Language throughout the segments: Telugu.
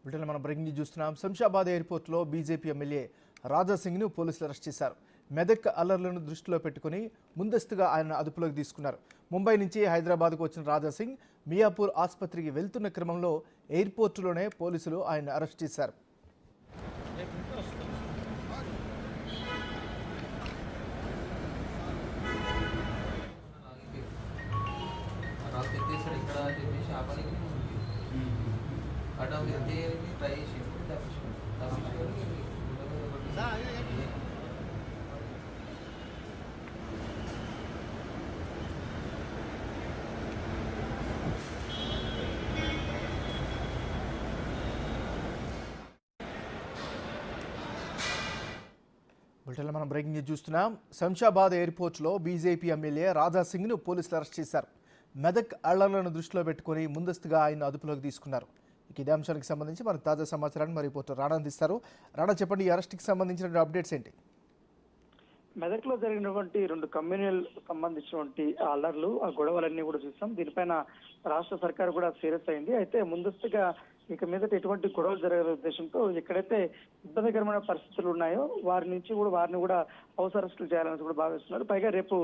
బ్రిటన్లో మనం బ్రేకింగ్ న్యూస్ చూస్తున్నాం. శంషాబాద్ ఎయిర్పోర్ట్లో బీజేపీ ఎమ్మెల్యే రాజాసింగ్ను పోలీసులు అరెస్ట్ చేశారు. మెదక్ అల్లర్లను దృష్టిలో పెట్టుకుని ముందస్తుగా ఆయన అదుపులోకి తీసుకున్నారు. ముంబై నుంచి హైదరాబాద్కు వచ్చిన రాజాసింగ్ మియాపూర్ ఆసుపత్రికి వెళ్తున్న క్రమంలో ఎయిర్పోర్టులోనే పోలీసులు ఆయన అరెస్ట్ చేశారు. బ్రిటన్లో మనం బ్రేకింగ్ న్యూస్ చూస్తున్నాం. శంషాబాద్ ఎయిర్పోర్ట్లో బీజేపీ ఎమ్మెల్యే రాజాసింగ్ను పోలీసులు అరెస్ట్ చేశారు. మెదక్ అల్లర్లను దృష్టిలో పెట్టుకుని ముందస్తుగా ఆయన అదుపులోకి తీసుకున్నారు. ఇదే అంశానికి సంబంధించి మనకు తాజా సమాచారాన్ని మరి రిపోర్టర్ రాణా అందిస్తారు. రాణా, చెప్పండి, ఈ అరెస్ట్కి సంబంధించిన అప్డేట్స్ ఏంటి? మెదక్లో జరిగినటువంటి 2 కమ్యూనల్ సంబంధించినటువంటి అల్లర్లు, ఆ గొడవలన్నీ కూడా చూస్తాం. దీనిపైన రాష్ట్ర సర్కార్ కూడా సీరియస్ అయింది. అయితే ముందస్తుగా ఇక మీదట ఎటువంటి గొడవలు జరగని ఉద్దేశంతో ఎక్కడైతే ఇబ్బందికరమైన పరిస్థితులు ఉన్నాయో వారిని కూడా హౌస్ అరెస్టులు చేయాలని కూడా భావిస్తున్నారు. పైగా రేపు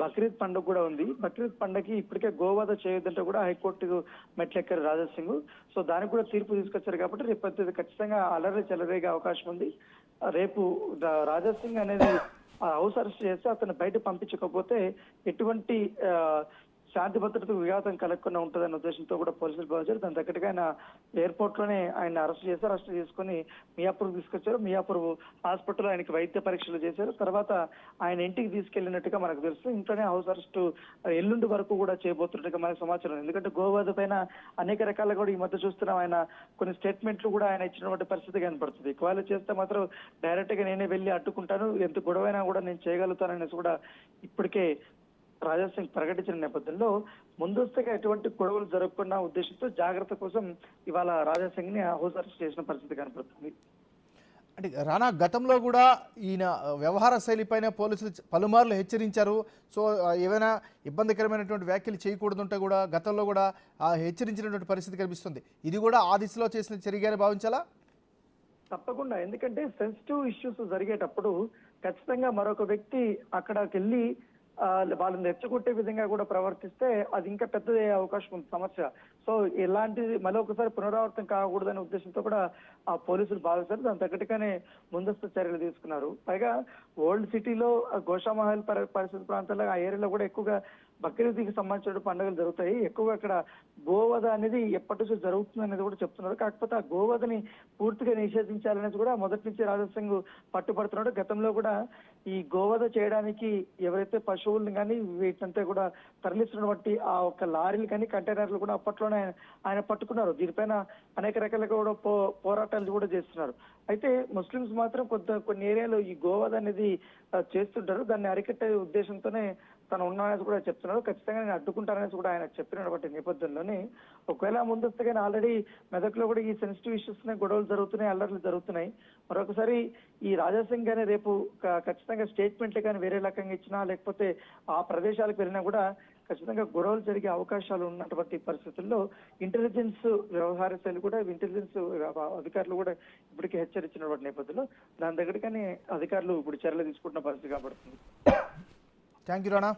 బక్రీద్ పండుగ కూడా ఉంది. బక్రీద్ పండుగకి ఇప్పటికే గోవాద చేయొద్దంటే కూడా హైకోర్టు మెట్లెక్కారు రాజాసింగ్. సో దానికి కూడా తీర్పు తీసుకొచ్చారు కాబట్టి రేపు ఖచ్చితంగా అల్లరి చెలరేగే అవకాశం ఉంది. రేపు రాజాసింగ్ అనేది హౌస్ అరెస్ట్ చేస్తే అతను బయట పంపించకపోతే ఎటువంటి శాంతి భద్రతకు విఘాతం కలగకుండా ఉంటుందన్న ఉద్దేశంతో కూడా పోలీసులు భావించారు. దాని తగ్గట్టుగా ఆయన ఎయిర్పోర్ట్ లోనే ఆయన అరెస్ట్ చేశారు. అరెస్ట్ చేసుకుని మియాపూర్ తీసుకొచ్చారు. మియాపూర్ హాస్పిటల్లో ఆయనకి వైద్య పరీక్షలు చేశారు. తర్వాత ఆయన ఇంటికి తీసుకెళ్లినట్టుగా మనకు తెలుసు. ఇంట్లోనే హౌస్ అరెస్ట్ ఎల్లుండి వరకు కూడా చేయబోతున్నట్టుగా మనకు సమాచారం. ఎందుకంటే గోవాద పైన అనేక రకాలుగా కూడా ఈ మధ్య చూస్తున్నాం. ఆయన కొన్ని స్టేట్మెంట్లు కూడా ఆయన ఇచ్చినటువంటి పరిస్థితి కనపడుతుంది. ఒకవేళ చేస్తే మాత్రం డైరెక్ట్ గా నేనే వెళ్ళి అడ్డుకుంటాను, ఎంత గొడవైనా కూడా నేను చేయగలుగుతాననేసి కూడా ఇప్పటికే రాజాసింగ్ ప్రకటించిన నేపథ్యంలో ముందస్తుగా ఎటువంటి గొడవలు జరగకుండా ఉద్దేశంతో జాగ్రత్త కోసం ఇవాళ రాజాసింగ్ ని హౌస్ అరెస్ట్ చేసిన పరిస్థితి కనపడుతుంది. అంటే రానా, గతంలో కూడా ఈయన వ్యవహార శైలిపైన పోలీసులు పలుమార్లు హెచ్చరించారు. సో ఏమైనా ఇబ్బందికరమైనటువంటి వ్యాఖ్యలు చేయకూడదంటే కూడా గతంలో కూడా హెచ్చరించినటువంటి పరిస్థితి కనిపిస్తుంది. ఇది కూడా ఆ దిశలో చేసిన చర్యగానే భావించాలా? తప్పకుండా. ఎందుకంటే సెన్సిటివ్ ఇష్యూస్ జరిగేటప్పుడు ఖచ్చితంగా మరొక వ్యక్తి అక్కడికి వెళ్ళి వాళ్ళని రెచ్చగొట్టే విధంగా కూడా ప్రవర్తిస్తే అది ఇంకా పెద్దదే అవకాశం ఉంది సమస్య. సో ఇలాంటిది మళ్ళీ ఒకసారి పునరావృతం కాకూడదనే ఉద్దేశంతో కూడా ఆ పోలీసులు భావిస్తారు. దాని తగ్గట్టుగానే ముందస్తు చర్యలు తీసుకున్నారు. పైగా ఓల్డ్ సిటీలో గోషామహల్ పరిస్థితి ప్రాంతాల్లో ఆ ఏరియాలో కూడా ఎక్కువగా బక్రీద్కి సంబంధించిన పండుగలు జరుగుతాయి. ఎక్కువగా అక్కడ గోవధ అనేది ఎప్పటి నుంచో జరుగుతుంది అనేది కూడా చెప్తున్నారు. కాకపోతే ఆ గోవధని పూర్తిగా నిషేధించాలనేది కూడా మొదటి నుంచి రాజాసింగ్ పట్టుబడుతున్నాడు. గతంలో కూడా ఈ గోవధ చేయడానికి ఎవరైతే పశువుల్ని కానీ వీటినంతా కూడా తరలిస్తున్నటువంటి ఆ ఒక లారీలు కానీ కంటైనర్లు కూడా అప్పట్లోనే ఆయన పట్టుకున్నారు. దీనిపైన అనేక రకాలుగా కూడా పోరాటాలు కూడా చేస్తున్నారు. అయితే ముస్లింస్ మాత్రం కొన్ని ఏరియాలో ఈ గోవధ అనేది చేస్తుంటారు. దాన్ని అరికట్టే ఉద్దేశంతోనే తను ఉన్నానని కూడా చెప్తున్నారు. ఖచ్చితంగా నేను అడ్డుకుంటానని కూడా ఆయన చెప్పినటువంటి నేపథ్యంలోనే ఒకవేళ ముందస్తుగానే ఆల్రెడీ మెదక్లో కూడా ఈ సెన్సిటివ్ ఇష్యూస్ గొడవలు జరుగుతున్నాయి, అల్లర్లు జరుగుతున్నాయి. మరొకసారి ఈ రాజాసింగ్ గానే రేపు ఖచ్చితంగా స్టేట్మెంట్లు కానీ వేరే రకంగా ఇచ్చినా లేకపోతే ఆ ప్రదేశాలకు వెళ్ళినా కూడా ఖచ్చితంగా గొడవలు జరిగే అవకాశాలు ఉన్నటువంటి పరిస్థితుల్లో ఇంటెలిజెన్స్ వ్యవహార శైలి కూడా ఇంటెలిజెన్స్ అధికారులు కూడా ఇప్పటికీ హెచ్చరించినటువంటి నేపథ్యంలో దాని దగ్గరగానే అధికారులు ఇప్పుడు చర్యలు తీసుకుంటున్న పరిస్థితి కనబడుతుంది. Thank you Rana.